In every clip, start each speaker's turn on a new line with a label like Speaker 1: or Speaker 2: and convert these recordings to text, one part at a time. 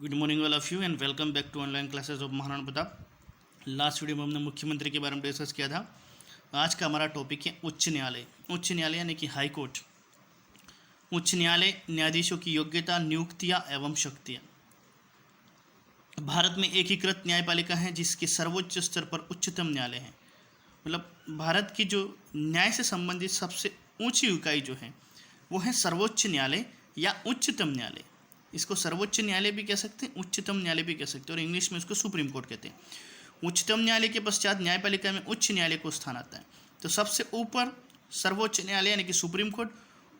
Speaker 1: Good morning all of you and welcome back to online classes of Maharana Pratap. Last video में हमने मुख्यमंत्री के बारे में डिस्कस किया था। आज का हमारा टॉपिक है उच्च न्यायालय। उच्च न्यायालय यानी कि हाई कोर्ट। उच्च न्यायालय न्यायाधीशों की योग्यता, नियुक्तियां एवं शक्तियां। भारत में एकीकृत न्यायपालिका है जिसके सर्वोच्च स्तर पर उच्चतम न्यायालय है। मतलब भारत की जो न्याय से संबंधित सबसे ऊंची इकाई जो है वो है सर्वोच्च न्यायालय या उच्चतम न्यायालय। इसको सर्वोच्च न्यायालय भी कह सकते हैं, उच्चतम न्यायालय भी कह सकते हैं, और इंग्लिश में इसको सुप्रीम कोर्ट कहते हैं। उच्चतम न्यायालय के पश्चात न्यायपालिका में उच्च न्यायालय को स्थान आता है। तो सबसे ऊपर सर्वोच्च न्यायालय यानी कि सुप्रीम कोर्ट,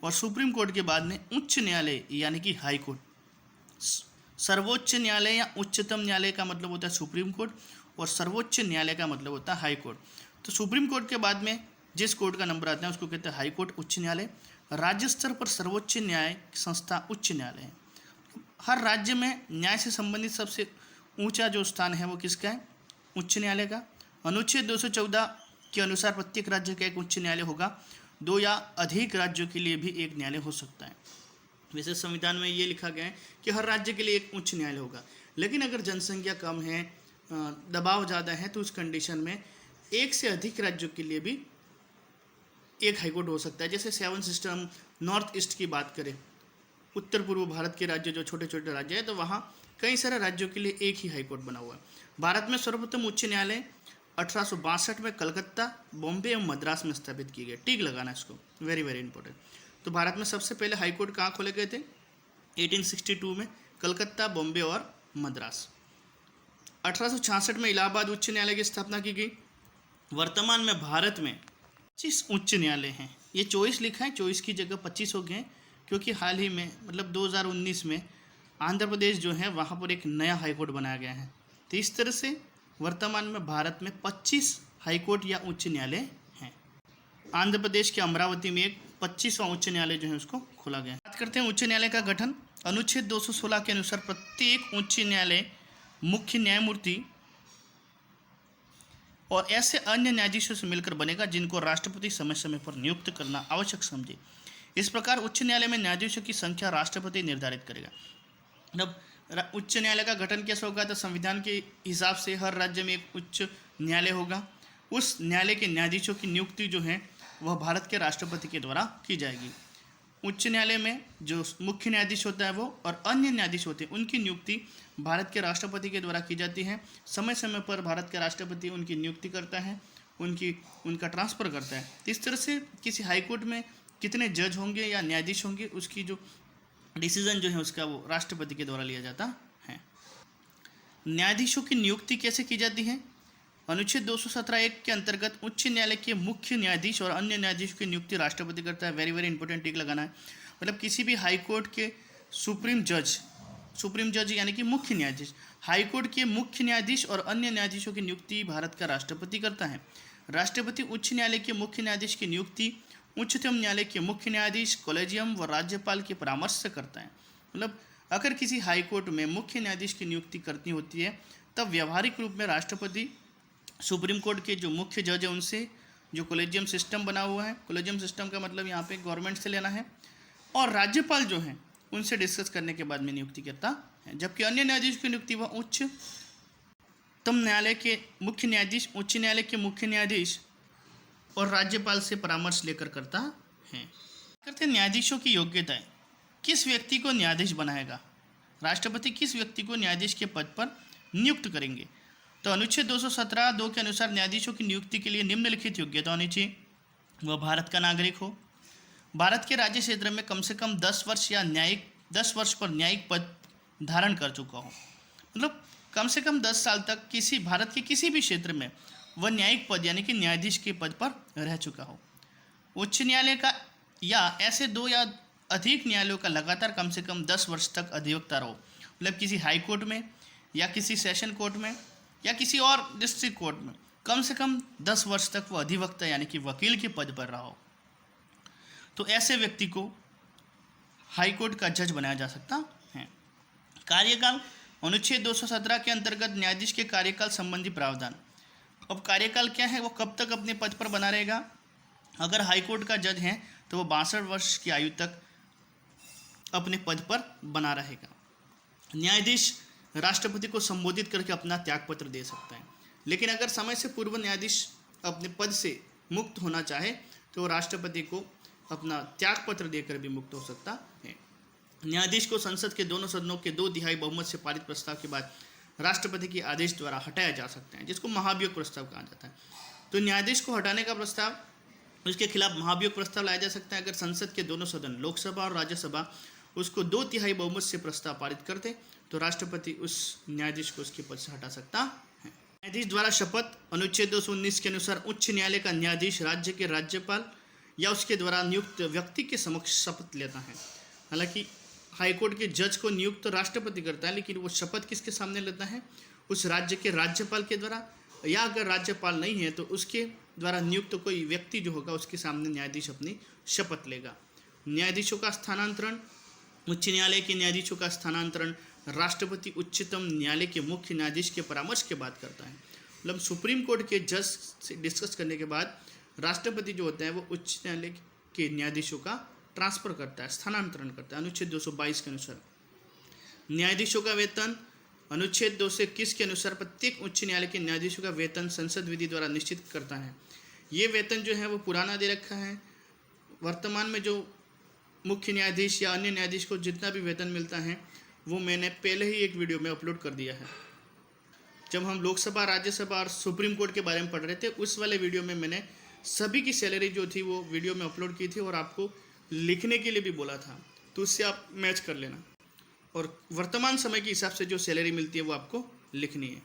Speaker 1: और सुप्रीम कोर्ट के बाद में उच्च न्यायालय यानी कि हाई कोर्ट। सर्वोच्च न्यायालय या उच्चतम न्यायालय का मतलब होता है सुप्रीम कोर्ट, और सर्वोच्च न्यायालय का मतलब होता है हाई कोर्ट। तो सुप्रीम कोर्ट के बाद में जिस कोर्ट का नंबर आता है उसको कहते हैं हाई कोर्ट, उच्च न्यायालय। राज्य स्तर पर सर्वोच्च न्याय संस्था उच्च न्यायालय है। हर राज्य में न्याय से संबंधित सबसे ऊंचा जो स्थान है वो किसका है? उच्च न्यायालय का। अनुच्छेद 214 के अनुसार प्रत्येक राज्य का एक उच्च न्यायालय होगा। 2 या अधिक राज्यों के लिए भी एक न्यायालय हो सकता है। वैसे संविधान में ये लिखा गया है कि हर राज्य के लिए एक उच्च न्यायालय होगा, लेकिन अगर जनसंख्या कम है, दबाव ज़्यादा है, तो उस कंडीशन में एक से अधिक राज्यों के लिए भी एक हाईकोर्ट हो सकता है। जैसे 7 सिस्टम नॉर्थ ईस्ट की बात करें, उत्तर पूर्व भारत के राज्य जो छोटे छोटे राज्य है, तो वहाँ कई सारे राज्यों के लिए एक ही हाईकोर्ट बना हुआ है। भारत में सर्वप्रथम उच्च न्यायालय 1862 में कलकत्ता, बॉम्बे एवं मद्रास में स्थापित किए गए। टिक लगाना इसको, वेरी वेरी इंपॉर्टेंट। तो भारत में सबसे पहले हाईकोर्ट कहाँ खोले गए थे? 1862 में कलकत्ता, बॉम्बे और मद्रास। 1866 में इलाहाबाद उच्च न्यायालय की स्थापना की गई। वर्तमान में भारत में 25 उच्च न्यायालय हैं। ये 24 लिखा है, 24 की जगह 25 हो गए हैं, क्योंकि हाल ही में मतलब 2019 में आंध्र प्रदेश जो है वहाँ पर एक नया हाईकोर्ट बनाया गया है। तो इस तरह से वर्तमान में भारत में 25 हाईकोर्ट या उच्च न्यायालय हैं। आंध्र प्रदेश के अमरावती में एक 25वां उच्च न्यायालय जो है उसको खोला गया है। बात करते हैं उच्च न्यायालय का गठन। अनुच्छेद 216 के अनुसार प्रत्येक उच्च न्यायालय मुख्य न्यायमूर्ति और ऐसे अन्य न्यायाधीशों से मिलकर बनेगा जिनको राष्ट्रपति समय समय पर नियुक्त करना आवश्यक समझे। इस प्रकार उच्च न्यायालय में न्यायाधीशों की संख्या राष्ट्रपति निर्धारित करेगा। मतलब उच्च न्यायालय का गठन कैसे होगा? तो संविधान के हिसाब से हर राज्य में एक उच्च न्यायालय होगा। उस न्यायालय के न्यायाधीशों की नियुक्ति जो है वह भारत के राष्ट्रपति के द्वारा की जाएगी। उच्च न्यायालय में जो मुख्य न्यायाधीश होता है वो और अन्य न्यायाधीश होते हैं उनकी नियुक्ति भारत के राष्ट्रपति के द्वारा की जाती है। समय समय पर भारत के राष्ट्रपति उनकी नियुक्ति करता है, उनका ट्रांसफ़र करता है। इस तरह से किसी हाईकोर्ट में कितने जज होंगे या न्यायाधीश होंगे उसकी जो डिसीजन जो है उसका वो राष्ट्रपति के द्वारा लिया जाता है। न्यायाधीशों की नियुक्ति कैसे की जाती है? अनुच्छेद 217(1) के अंतर्गत उच्च न्यायालय के मुख्य न्यायाधीश और अन्य न्यायाधीशों की नियुक्ति राष्ट्रपति करता है। वेरी वेरी इंपॉर्टेंट, टिक लगाना है। मतलब किसी भी हाईकोर्ट के सुप्रीम जज यानी कि मुख्य न्यायाधीश, हाईकोर्ट के मुख्य न्यायाधीश और अन्य न्यायाधीशों की नियुक्ति भारत का राष्ट्रपति करता है। राष्ट्रपति उच्च न्यायालय के मुख्य न्यायाधीश की नियुक्ति उच्चतम न्यायालय के मुख्य न्यायाधीश, कॉलेजियम व राज्यपाल के परामर्श से करता है। मतलब अगर किसी हाईकोर्ट में मुख्य न्यायाधीश की नियुक्ति करनी होती है तब व्यवहारिक रूप में राष्ट्रपति सुप्रीम कोर्ट के जो मुख्य जज है उनसे, जो कॉलेजियम सिस्टम बना हुआ है, कॉलेजियम सिस्टम का मतलब यहाँ पे गवर्नमेंट से लेना है, और राज्यपाल जो हैं उनसे डिस्कस करने के बाद में नियुक्ति करता है। जबकि अन्य न्यायाधीश की नियुक्ति वह उच्चतम न्यायालय के मुख्य न्यायाधीश, उच्च न्यायालय के मुख्य न्यायाधीश और राज्यपाल से परामर्श लेकर करता है। करते न्यायाधीशों की योग्यताएं। किस व्यक्ति को न्यायाधीश बनाएगा? राष्ट्रपति किस व्यक्ति को न्यायाधीश के पद पर नियुक्त करेंगे? तो अनुच्छेद 217(2) के अनुसार न्यायाधीशों की नियुक्ति के लिए निम्नलिखित योग्यता होनी चाहिए। वह भारत का नागरिक हो, भारत के राज्य क्षेत्र में कम से कम 10 वर्ष पर न्यायिक पद धारण कर चुका हो। मतलब कम से कम 10 साल तक भारत के किसी भी क्षेत्र में वह न्यायिक पद यानी कि न्यायाधीश के पद पर रह चुका हो। उच्च न्यायालय का या ऐसे 2 या अधिक न्यायालयों का लगातार कम से कम 10 वर्ष तक अधिवक्ता रहो। मतलब किसी हाई कोर्ट में या किसी सेशन कोर्ट में या किसी और डिस्ट्रिक्ट कोर्ट में कम से कम 10 वर्ष तक वो अधिवक्ता यानी कि वकील के पद पर रहा हो, तो ऐसे व्यक्ति को हाई कोर्ट का जज बनाया जा सकता है। कार्यकाल। अनुच्छेद 217 के अंतर्गत न्यायाधीश के कार्यकाल संबंधी प्रावधान। अब कार्यकाल क्या है? वो कब तक अपने पद पर बना रहेगा? अगर हाईकोर्ट का जज है तो वो 62 वर्ष की आयु तक अपने पद पर बना रहेगा। न्यायाधीश राष्ट्रपति को संबोधित करके अपना त्यागपत्र दे सकता है। लेकिन अगर समय से पूर्व न्यायाधीश अपने पद से मुक्त होना चाहे तो राष्ट्रपति को अपना त्यागपत्र देकर भी मुक्त हो सकता है। न्यायाधीश को संसद के दोनों सदनों के 2/3 बहुमत से पारित प्रस्ताव के बाद राष्ट्रपति के आदेश द्वारा हटाया जा सकता है, जिसको महाभियोग प्रस्ताव कहा जाता है। तो न्यायाधीश को हटाने का प्रस्ताव, उसके खिलाफ महाभियोग प्रस्ताव लाया जा सकता है अगर संसद के दोनों सदन, लोकसभा और राज्यसभा, उसको 2/3 बहुमत से प्रस्ताव पारित करते तो राष्ट्रपति उस न्यायाधीश को उसके पद से हटा सकता है। न्यायाधीश द्वारा शपथ अनुच्छेद 219 के अनुसार उच्च न्यायालय का न्यायाधीश राज्य के राज्यपाल या उसके द्वारा नियुक्त व्यक्ति के समक्ष शपथ लेता है। हालांकि हाईकोर्ट के जज को नियुक्त राष्ट्रपति करता है, लेकिन वो शपथ किसके सामने लेता है? उस राज्य के राज्यपाल के द्वारा, या अगर राज्यपाल नहीं है तो उसके द्वारा नियुक्त कोई व्यक्ति जो होगा उसके सामने न्यायाधीश अपनी शपथ लेगा। न्यायाधीशों का स्थानांतरण, उच्च न्यायालय के न्यायाधीशों का स्थानांतरण राष्ट्रपति उच्चतम न्यायालय के मुख्य न्यायाधीश के परामर्श के बाद करता है। मतलब सुप्रीम कोर्ट के जज से डिस्कस करने के बाद राष्ट्रपति जो होता है वो उच्च न्यायालय के न्यायाधीशों का ट्रांसफर करता है, स्थानांतरण करता है। अनुच्छेद 222 के अनुसार न्यायाधीशों का वेतन, अनुच्छेद 221 के अनुसार प्रत्येक उच्च न्यायालय के न्यायाधीशों का वेतन संसद विधि द्वारा निश्चित करता है। ये वेतन जो है वो पुराना दे रखा है। वर्तमान में जो मुख्य न्यायाधीश या अन्य न्यायाधीश को जितना भी वेतन मिलता है वो मैंने पहले ही एक वीडियो में अपलोड कर दिया है। जब हम लोकसभा, राज्यसभा और सुप्रीम कोर्ट के बारे में पढ़ रहे थे, उस वाले वीडियो में मैंने सभी की सैलरी जो थी वो वीडियो में अपलोड की थी और आपको लिखने के लिए भी बोला था, तो उससे आप मैच कर लेना और वर्तमान समय के हिसाब से जो सैलरी मिलती है वो आपको लिखनी है।